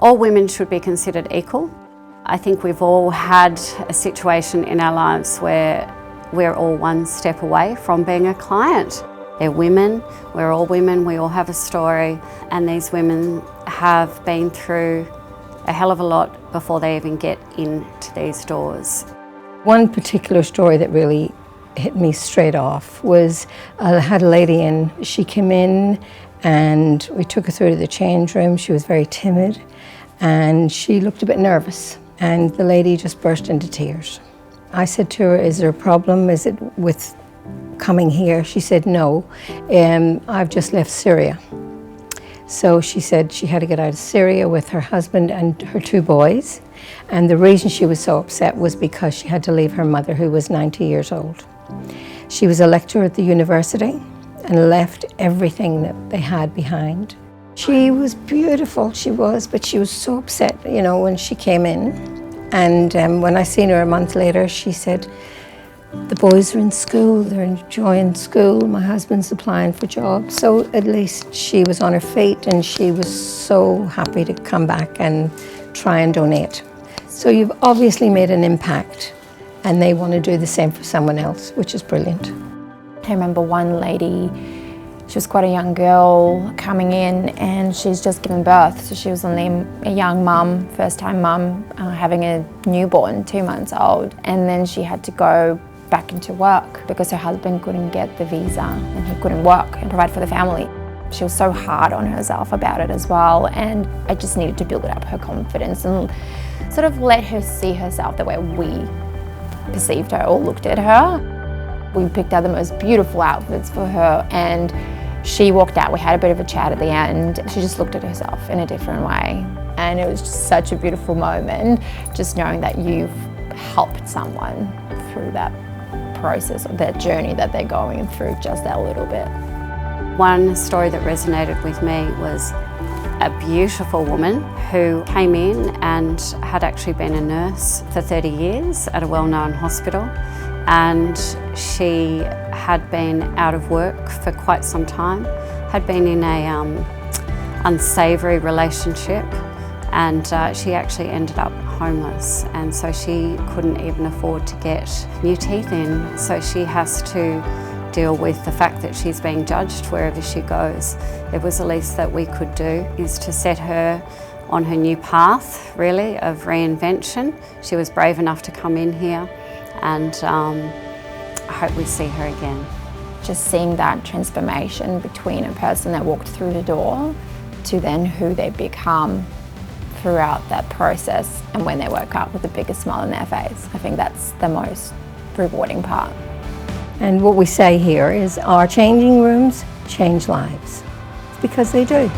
All women should be considered equal. I think we've all had a situation in our lives where we're all one step away from being a client. They're women, we're all women, we all have a story, and these women have been through a hell of a lot before they even get into these doors. One particular story that really hit me straight off was I had a lady in, she came in and we took her through to the change room. She was very timid and she looked a bit nervous, and the lady just burst into tears. I said to her, "Is there a problem? Is it with coming here?" She said, "No, I've just left Syria." So she said she had to get out of Syria with her husband and her 2 boys, and the reason she was so upset was because she had to leave her mother, who was 90 years old. She was a lecturer at the university and left everything that they had behind. She was beautiful, she was, but she was so upset, you know, when she came in. And when I seen her a month later, she said, "The boys are in school, they're enjoying school, my husband's applying for jobs." So at least she was on her feet and she was so happy to come back and try and donate. So you've obviously made an impact, and they want to do the same for someone else, which is brilliant. I remember one lady, she was quite a young girl coming in, and she's just given birth. So she was only a young mum, first-time mum, having a newborn, 2 months old. And then she had to go back into work because her husband couldn't get the visa and he couldn't work and provide for the family. She was so hard on herself about it as well, and I just needed to build up her confidence and sort of let her see herself the way we perceived her or looked at her. We picked out the most beautiful outfits for her, and she walked out. We had a bit of a chat at the end. She just looked at herself in a different way, and it was just such a beautiful moment, just knowing that you've helped someone through that process or that journey that they're going through just that little bit. One story that resonated with me was a beautiful woman who came in and had actually been a nurse for 30 years at a well-known hospital, and she had been out of work for quite some time, had been in a unsavoury relationship, and she actually ended up homeless, and so she couldn't even afford to get new teeth in. So she has to deal with the fact that she's being judged wherever she goes. It was the least that we could do, is to set her on her new path, really, of reinvention. She was brave enough to come in here, and I hope we see her again. Just seeing that transformation between a person that walked through the door to then who they become throughout that process, and when they woke up with the biggest smile on their face. I think that's the most rewarding part. And what we say here is our changing rooms change lives, because they do.